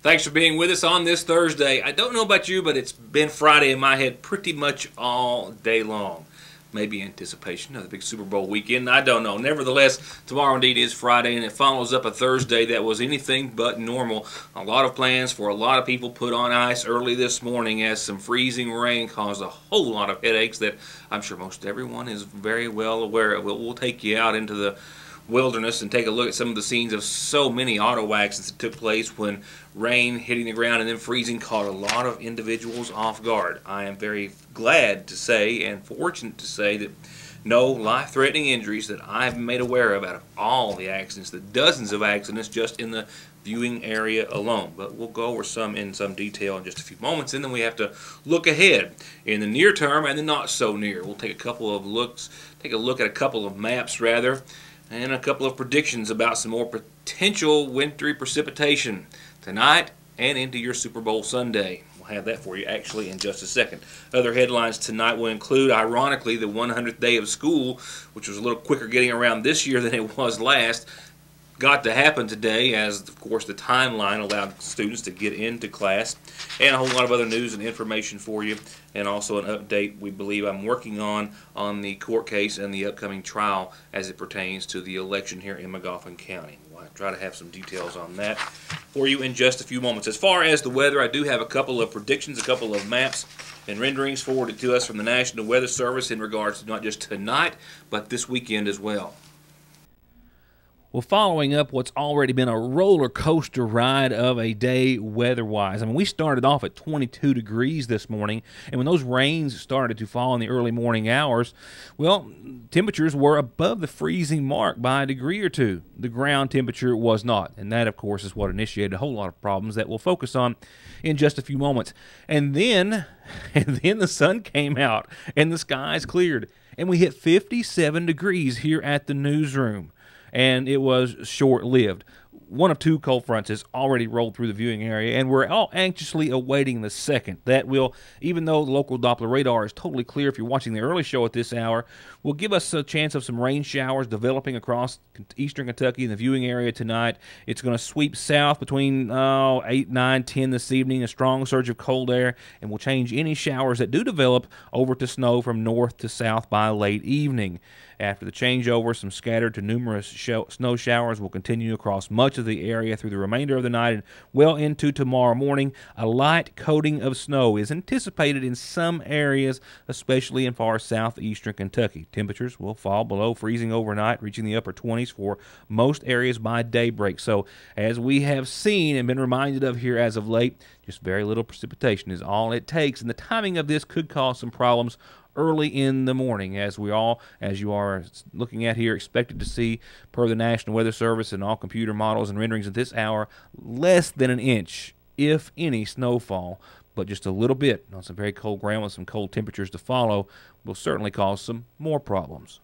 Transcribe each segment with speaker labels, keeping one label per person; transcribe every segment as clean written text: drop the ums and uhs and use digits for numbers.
Speaker 1: Thanks for being with us on this Thursday. I don't know about you, but it's been Friday in my head pretty much all day long. Maybe anticipation of the big Super Bowl weekend. I don't know. Nevertheless, tomorrow indeed is Friday, and it follows up a Thursday that was anything but normal. A lot of plans for a lot of people put on ice early this morning as some freezing rain caused a whole lot of headaches that I'm sure most everyone is very well aware of. We'll take you out into the wilderness and take a look at some of the scenes of so many auto accidents that took place when rain hitting the ground and then freezing caught a lot of individuals off guard. I am very glad to say and fortunate to say that no life-threatening injuries that I've made aware of out of all the accidents, the dozens of accidents just in the viewing area alone. But we'll go over some in some detail in just a few moments, and then we have to look ahead in the near term and the not so near. We'll take a look at a couple of maps rather, and a couple of predictions about some more potential wintry precipitation tonight and into your Super Bowl Sunday. We'll have that for you actually in just a second. Other headlines tonight will include, ironically, the 100th day of school, which was a little quicker getting around this year than it was last. Got to happen today as, of course, the timeline allowed students to get into class, and a whole lot of other news and information for you, and also an update we believe I'm working on the court case and the upcoming trial as it pertains to the election here in Magoffin County. We'll try to have some details on that for you in just a few moments. As far as the weather, I do have a couple of predictions, a couple of maps and renderings forwarded to us from the National Weather Service in regards to not just tonight, but this weekend as well. Well, following up what's already been a roller coaster ride of a day weather-wise. I mean, we started off at 22 degrees this morning, and when those rains started to fall in the early morning hours, well, temperatures were above the freezing mark by a degree or two. The ground temperature was not, and that, of course, is what initiated a whole lot of problems that we'll focus on in just a few moments. And then the sun came out, and the skies cleared, and we hit 57 degrees here at the newsroom. And it was short-lived. One of two cold fronts has already rolled through the viewing area, and we're all anxiously awaiting the second. That will, even though the local Doppler radar is totally clear if you're watching the early show at this hour, will give us a chance of some rain showers developing across eastern Kentucky in the viewing area tonight. It's going to sweep south between 8, 9, 10 this evening, a strong surge of cold air, and will change any showers that do develop over to snow from north to south by late evening. After the changeover, some scattered to numerous snow showers will continue across much of the area through the remainder of the night and well into tomorrow morning. A light coating of snow is anticipated in some areas, especially in far southeastern Kentucky. Temperatures will fall below freezing overnight, reaching the upper 20s for most areas by daybreak. So, as we have seen and been reminded of here as of late, just very little precipitation is all it takes, and the timing of this could cause some problems early in the morning, as you are looking at here, expected to see, per the National Weather Service and all computer models and renderings at this hour, less than an inch, if any, snowfall. But just a little bit on some very cold ground with some cold temperatures to follow will certainly cause some more problems.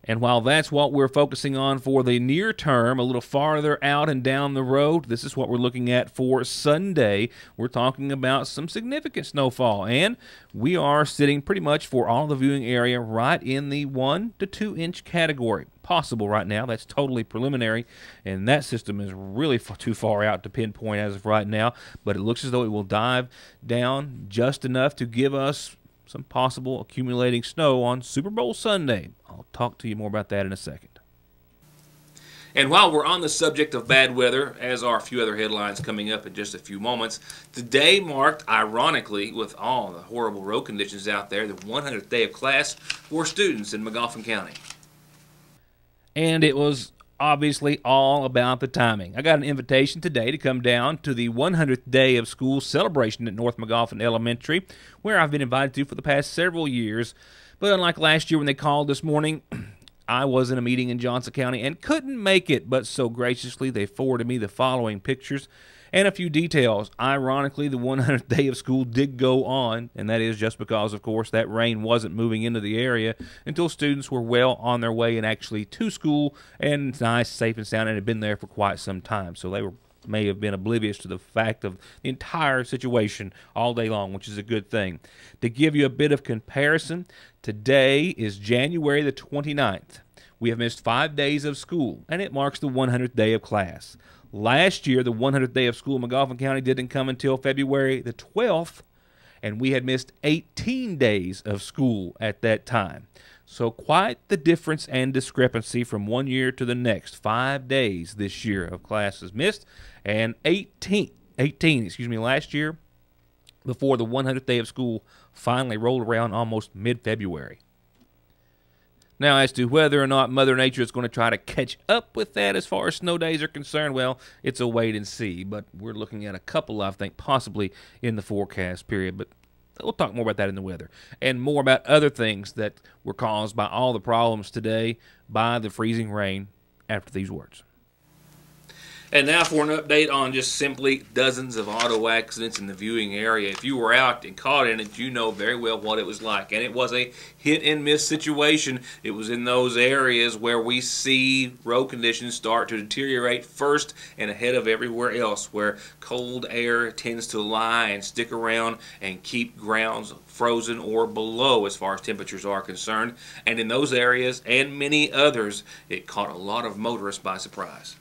Speaker 1: And while that's what we're focusing on for the near term, a little farther out and down the road, this is what we're looking at for Sunday. We're talking about some significant snowfall, and we are sitting pretty much for all the viewing area right in the 1 to 2 inch category. Possible right now. That's totally preliminary, and that system is really too far out to pinpoint as of right now, but it looks as though it will dive down just enough to give us some possible accumulating snow on Super Bowl Sunday. I'll talk to you more about that in a second. And while we're on the subject of bad weather, as are a few other headlines coming up in just a few moments, today marked, ironically, with all the horrible road conditions out there, the 100th day of class for students in Magoffin County. And it was obviously all about the timing. I got an invitation today to come down to the 100th day of school celebration at North Magoffin Elementary, where I've been invited to for the past several years. But unlike last year when they called this morning, I was in a meeting in Johnson County and couldn't make it, but so graciously they forwarded me the following pictures and a few details. Ironically, the 100th day of school did go on, and that is just because, of course, that rain wasn't moving into the area until students were well on their way and actually to school, and nice, safe, and sound, and had been there for quite some time. So they may have been oblivious to the fact of the entire situation all day long, which is a good thing. To give you a bit of comparison, today is January the 29th. We have missed 5 days of school, and it marks the 100th day of class. Last year, the 100th day of school in McGoffin County didn't come until February the 12th, and we had missed 18 days of school at that time. So quite the difference and discrepancy from one year to the next. 5 days this year of classes missed, and 18 last year, before the 100th day of school finally rolled around almost mid-February. Now, as to whether or not Mother Nature is going to try to catch up with that as far as snow days are concerned, well, it's a wait and see. But we're looking at a couple, I think, possibly in the forecast period. But we'll talk more about that in the weather and more about other things that were caused by all the problems today by the freezing rain after these words. And now for an update on just simply dozens of auto accidents in the viewing area. If you were out and caught in it, you know very well what it was like. And it was a hit-and-miss situation. It was in those areas where we see road conditions start to deteriorate first and ahead of everywhere else, where cold air tends to lie and stick around and keep grounds frozen or below as far as temperatures are concerned. And in those areas and many others, it caught a lot of motorists by surprise.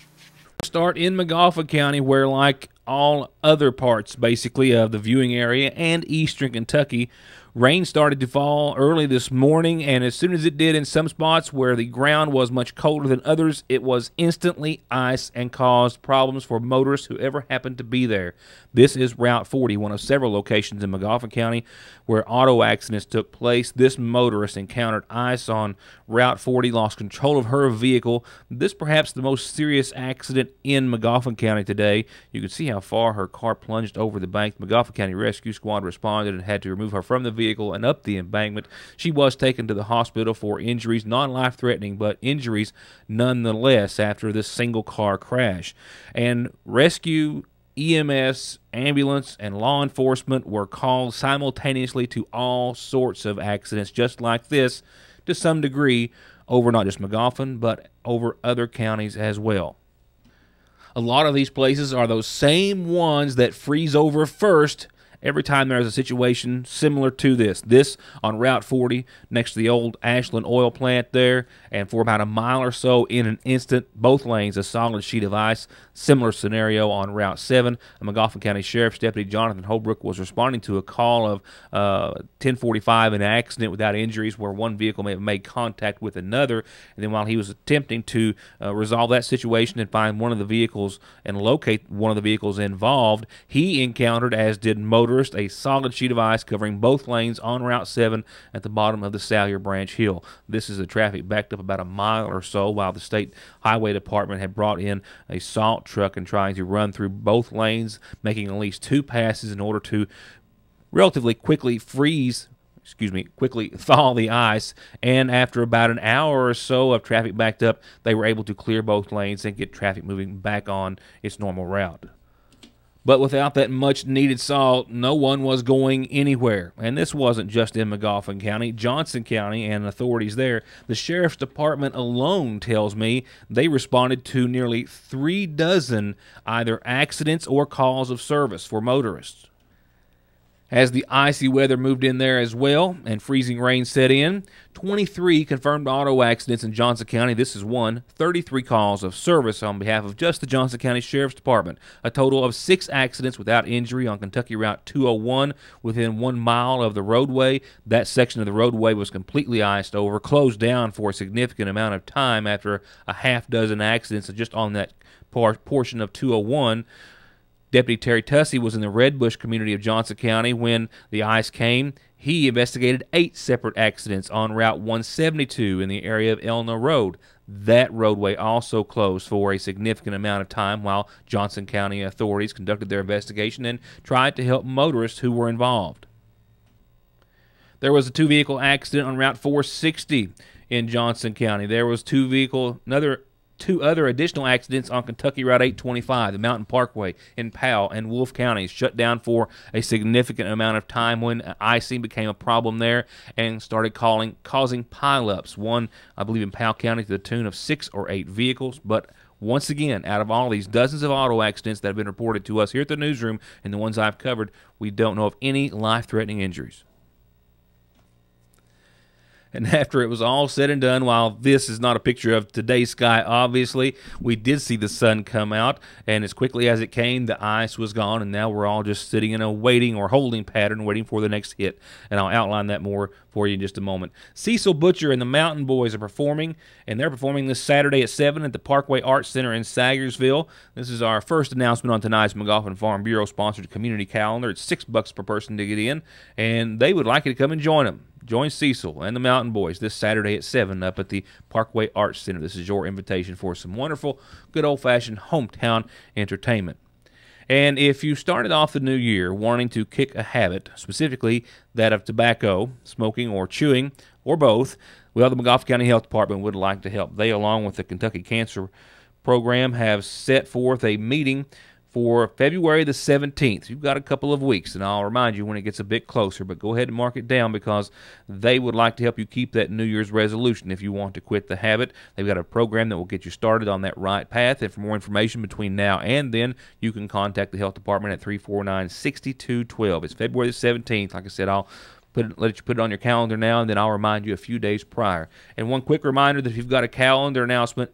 Speaker 1: Start in McGoffin County, where, like all other parts basically of the viewing area and eastern Kentucky, rain started to fall early this morning, and as soon as it did in some spots where the ground was much colder than others, it was instantly ice and caused problems for motorists who ever happened to be there. This is Route 40, one of several locations in McGoffin County where auto accidents took place. This motorist encountered ice on Route 40, lost control of her vehicle. This perhaps the most serious accident in McGoffin County today. You can see how far her car plunged over the bank. The McGoffin County Rescue Squad responded and had to remove her from the vehicle and up the embankment. She was taken to the hospital for injuries, non-life-threatening, but injuries nonetheless after this single-car crash. And rescue, EMS, ambulance, and law enforcement were called simultaneously to all sorts of accidents just like this, to some degree, over not just McGoffin, but over other counties as well. A lot of these places are those same ones that freeze over first every time there's a situation similar to this. This on Route 40 next to the old Ashland oil plant there, and for about a mile or so in an instant, both lanes a solid sheet of ice. Similar scenario on Route 7. A McGoffin County Sheriff's Deputy Jonathan Holbrook was responding to a call of 1045, an accident without injuries where one vehicle may have made contact with another, and then while he was attempting to resolve that situation and find one of the vehicles and locate one of the vehicles involved, he encountered, as did motorists, a solid sheet of ice covering both lanes on Route 7 at the bottom of the Salyer Branch Hill. This is the traffic backed up about a mile or so while the State Highway Department had brought in a salt truck and trying to run through both lanes, making at least 2 passes in order to relatively quickly quickly thaw the ice. And after about an hour or so of traffic backed up, they were able to clear both lanes and get traffic moving back on its normal route. But without that much-needed salt, no one was going anywhere. And this wasn't just in McGoffin County. Johnson County and authorities there, the Sheriff's Department alone tells me they responded to nearly 3 dozen either accidents or calls of service for motorists. As the icy weather moved in there as well and freezing rain set in, 23 confirmed auto accidents in Johnson County. This is 33 calls of service on behalf of just the Johnson County Sheriff's Department. A total of 6 accidents without injury on Kentucky Route 201 within 1 mile of the roadway. That section of the roadway was completely iced over, closed down for a significant amount of time after a half dozen accidents just on that portion of 201. Deputy Terry Tussey was in the Redbush community of Johnson County when the ice came. He investigated 8 separate accidents on Route 172 in the area of Elna Road. That roadway also closed for a significant amount of time while Johnson County authorities conducted their investigation and tried to help motorists who were involved. There was a 2-vehicle accident on Route 460 in Johnson County. There was 2 other additional accidents on Kentucky Route 825, the Mountain Parkway in Powell and Wolfe counties, shut down for a significant amount of time when icing became a problem there and started causing pileups. One, I believe, in Powell County to the tune of 6 or 8 vehicles. But once again, out of all these dozens of auto accidents that have been reported to us here at the newsroom and the ones I've covered, we don't know of any life-threatening injuries. And after it was all said and done, while this is not a picture of today's sky, obviously, we did see the sun come out, and as quickly as it came, the ice was gone, and now we're all just sitting in a waiting or holding pattern, waiting for the next hit. And I'll outline that more for you in just a moment. Cecil Butcher and the Mountain Boys are performing, and they're performing this Saturday at 7 at the Parkway Arts Center in Sagersville. This is our first announcement on tonight's McGoffin Farm Bureau-sponsored community calendar. It's $6 per person to get in, and they would like you to come and join them. Join Cecil and the Mountain Boys this Saturday at 7 up at the Parkway Arts Center. This is your invitation for some wonderful, good old-fashioned hometown entertainment. And if you started off the new year wanting to kick a habit, specifically that of tobacco, smoking, or chewing, or both, well, the McGoffin County Health Department would like to help. They, along with the Kentucky Cancer Program, have set forth a meeting for February the 17th. You've got a couple of weeks, and I'll remind you when it gets a bit closer, but go ahead and mark it down because they would like to help you keep that New Year's resolution if you want to quit the habit. They've got a program that will get you started on that right path, and for more information between now and then, you can contact the Health Department at 349-6212. It's February the 17th. Like I said, I'll let you put it on your calendar now, and then I'll remind you a few days prior. And one quick reminder that if you've got a calendar announcement,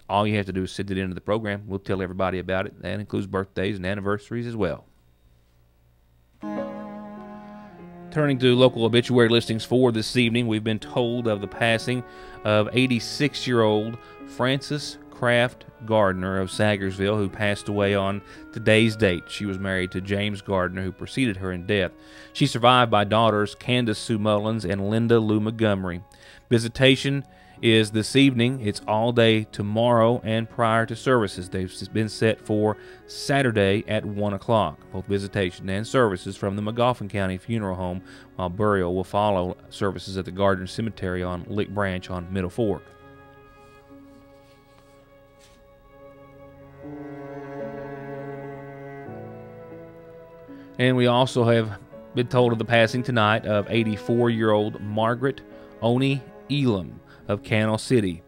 Speaker 1: all you have to do is send it into the program. We'll tell everybody about it. That includes birthdays and anniversaries as well. Turning to local obituary listings for this evening, we've been told of the passing of 86-year-old Frances Kraft Gardner of Sagersville, who passed away on today's date. She was married to James Gardner, who preceded her in death. She's survived by daughters Candace Sue Mullins and Linda Lou Montgomery. Visitation is this evening. It's all day tomorrow and prior to services. They've been set for Saturday at 1 o'clock, both visitation and services from the McGoffin County Funeral Home, while burial will follow services at the Gardner Cemetery on Lick Branch on Middle Fork. And we also have been told of the passing tonight of 84-year-old Margaret Oni Elam of Cannell City,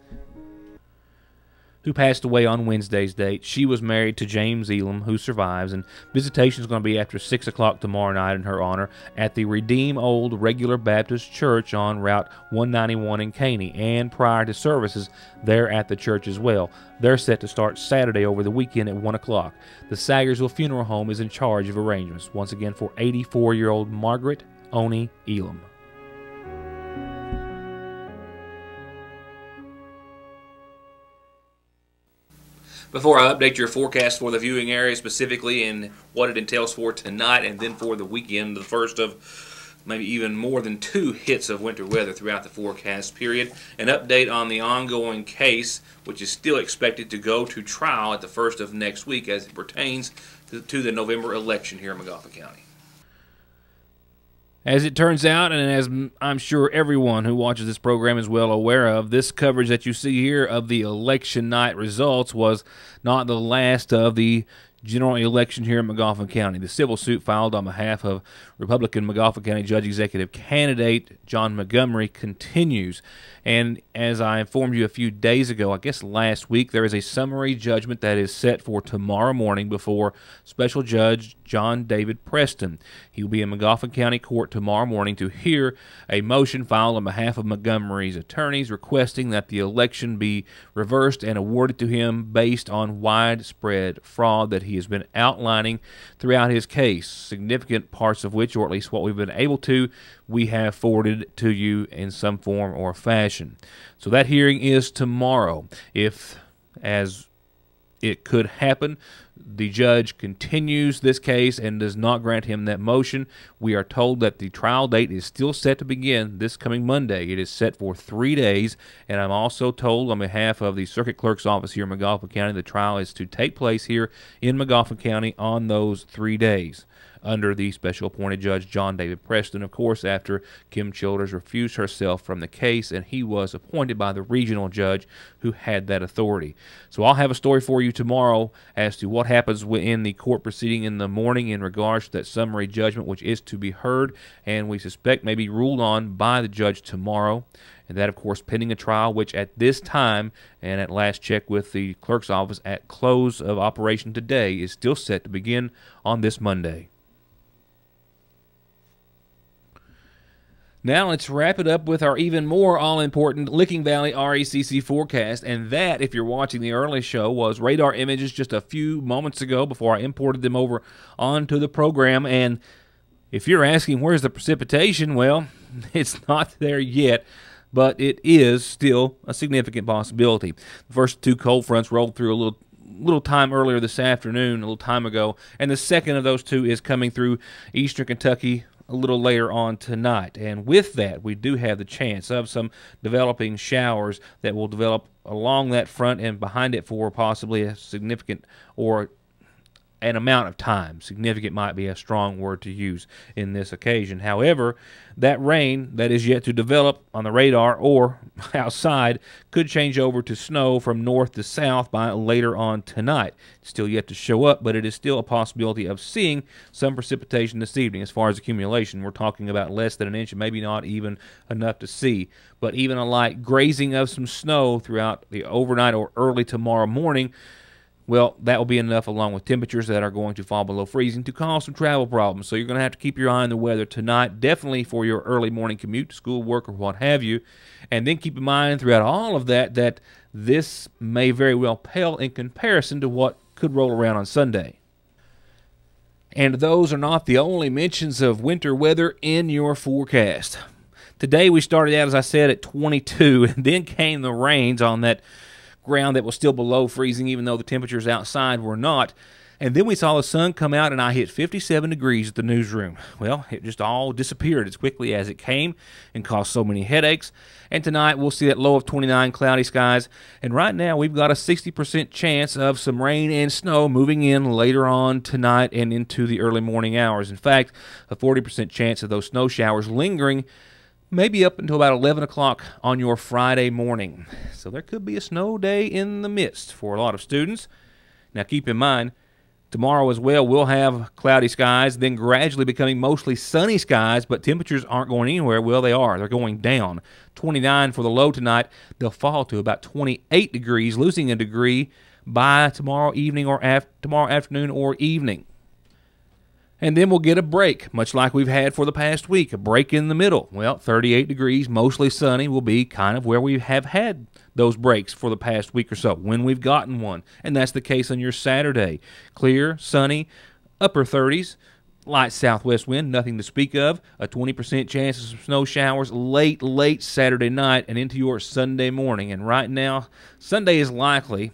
Speaker 1: who passed away on Wednesday's date. She was married to James Elam, who survives, and visitation is going to be after 6 o'clock tomorrow night in her honor at the Redeem Old Regular Baptist Church on Route 191 in Caney, and prior to services there at the church as well. They're set to start Saturday over the weekend at 1 o'clock. The Sagersville Funeral Home is in charge of arrangements, once again for 84-year-old Margaret Oni Elam. Before I update your forecast for the viewing area specifically and what it entails for tonight and then for the weekend, the first of maybe even more than 2 hits of winter weather throughout the forecast period, an update on the ongoing case, which is still expected to go to trial at the first of next week as it pertains to the November election here in McGoffin County. As it turns out, and as I'm sure everyone who watches this program is well aware of, this coverage that you see here of the election night results was not the last of the general election here in McGoffin County. The civil suit filed on behalf of Republican McGoffin County Judge Executive candidate John Montgomery continues. And as I informed you a few days ago, I guess last week, there is a summary judgment that is set for tomorrow morning before Special Judge John David Preston. He will be in McGoffin County Court tomorrow morning to hear a motion filed on behalf of Montgomery's attorneys requesting that the election be reversed and awarded to him based on widespread fraud that he has been outlining throughout his case, significant parts of which, or at least what we've been able to, we have forwarded to you in some form or fashion. So that hearing is tomorrow. If, as it could happen, the judge continues this case and does not grant him that motion, we are told that the trial date is still set to begin this coming Monday. It is set for 3 days, and I'm also told on behalf of the Circuit Clerk's office here in McGoffin County, the trial is to take place here in McGoffin County on those 3 days, under the special appointed judge John David Preston, of course, after Kim Childers refused herself from the case, and he was appointed by the regional judge who had that authority. So I'll have a story for you tomorrow as to what happens in the court proceeding in the morning in regards to that summary judgment, which is to be heard, and we suspect may be ruled on by the judge tomorrow. And that, of course, pending a trial, which at this time, and at last check with the clerk's office at close of operation today, is still set to begin on this Monday. Now let's wrap it up with our even more all-important Licking Valley RECC forecast, and that, if you're watching the early show, was radar images just a few moments ago before I imported them over onto the program. And if you're asking where's the precipitation, well, it's not there yet, but it is still a significant possibility. The first two cold fronts rolled through a little time earlier this afternoon, a little time ago, and the second of those two is coming through eastern Kentucky a little later on tonight. And with that, we do have the chance of some developing showers that will develop along that front and behind it for possibly a significant or an amount of time. Significant might be a strong word to use in this occasion. However, that rain that is yet to develop on the radar or outside could change over to snow from north to south by later on tonight. It's still yet to show up, but it is still a possibility of seeing some precipitation this evening. As far as accumulation, we're talking about less than an inch and maybe not even enough to see. But even a light grazing of some snow throughout the overnight or early tomorrow morning, well, that will be enough, along with temperatures that are going to fall below freezing, to cause some travel problems. So you're going to have to keep your eye on the weather tonight, definitely for your early morning commute to school, work, or what have you. And then keep in mind throughout all of that that this may very well pale in comparison to what could roll around on Sunday. And those are not the only mentions of winter weather in your forecast. Today we started out, as I said, at 22, and then came the rains on that ground that was still below freezing, even though the temperatures outside were not. And then we saw the sun come out, and I hit 57 degrees at the newsroom. Well, it just all disappeared as quickly as it came and caused so many headaches. And tonight we'll see that low of 29, cloudy skies. And right now we've got a 60% chance of some rain and snow moving in later on tonight and into the early morning hours. In fact, a 40% chance of those snow showers lingering maybe up until about 11 o'clock on your Friday morning. So there could be a snow day in the midst for a lot of students. Now keep in mind, tomorrow as well we'll have cloudy skies, then gradually becoming mostly sunny skies, but temperatures aren't going anywhere. Well, they are. They're going down. 29 for the low tonight. They'll fall to about 28 degrees, losing a degree by tomorrow evening or tomorrow afternoon or evening. And then we'll get a break, much like we've had for the past week, a break in the middle. Well, 38 degrees, mostly sunny, will be kind of where we have had those breaks for the past week or so, when we've gotten one. And that's the case on your Saturday. Clear, sunny, upper 30s, light southwest wind, nothing to speak of, a 20% chance of some snow showers late Saturday night and into your Sunday morning. And right now, Sunday is likely,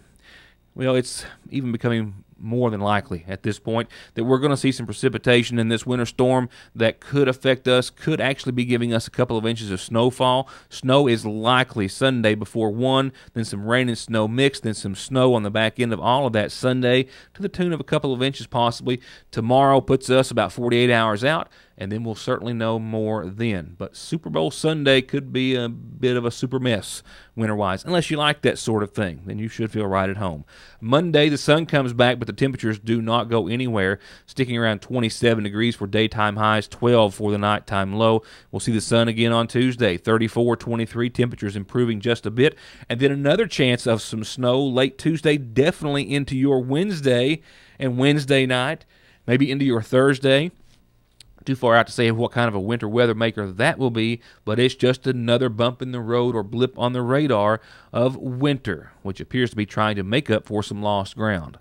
Speaker 1: well, it's even becoming more than likely at this point that we're going to see some precipitation in this winter storm that could affect us, could actually be giving us a couple of inches of snowfall. Snow is likely Sunday before 1, then some rain and snow mixed, then some snow on the back end of all of that Sunday to the tune of a couple of inches possibly. Tomorrow puts us about 48 hours out, and then we'll certainly know more then. But Super Bowl Sunday could be a bit of a super mess winter-wise. Unless you like that sort of thing, then you should feel right at home. Monday, the sun comes back, but the temperatures do not go anywhere, sticking around 27 degrees for daytime highs, 12 for the nighttime low. We'll see the sun again on Tuesday, 34, 23, temperatures improving just a bit. And then another chance of some snow late Tuesday, definitely into your Wednesday and Wednesday night, maybe into your Thursday. Too far out to say what kind of a winter weather maker that will be, but it's just another bump in the road or blip on the radar of winter, which appears to be trying to make up for some lost ground,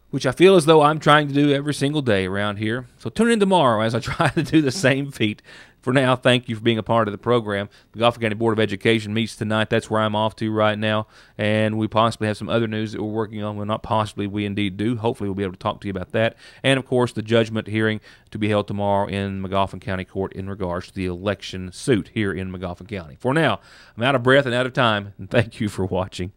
Speaker 1: which I feel as though I'm trying to do every single day around here. So tune in tomorrow as I try to do the same feat. For now, thank you for being a part of the program. The Magoffin County Board of Education meets tonight. That's where I'm off to right now. And we possibly have some other news that we're working on. Well, not possibly, we indeed do. Hopefully we'll be able to talk to you about that. And, of course, the judgment hearing to be held tomorrow in Magoffin County Court in regards to the election suit here in Magoffin County. For now, I'm out of breath and out of time, and thank you for watching.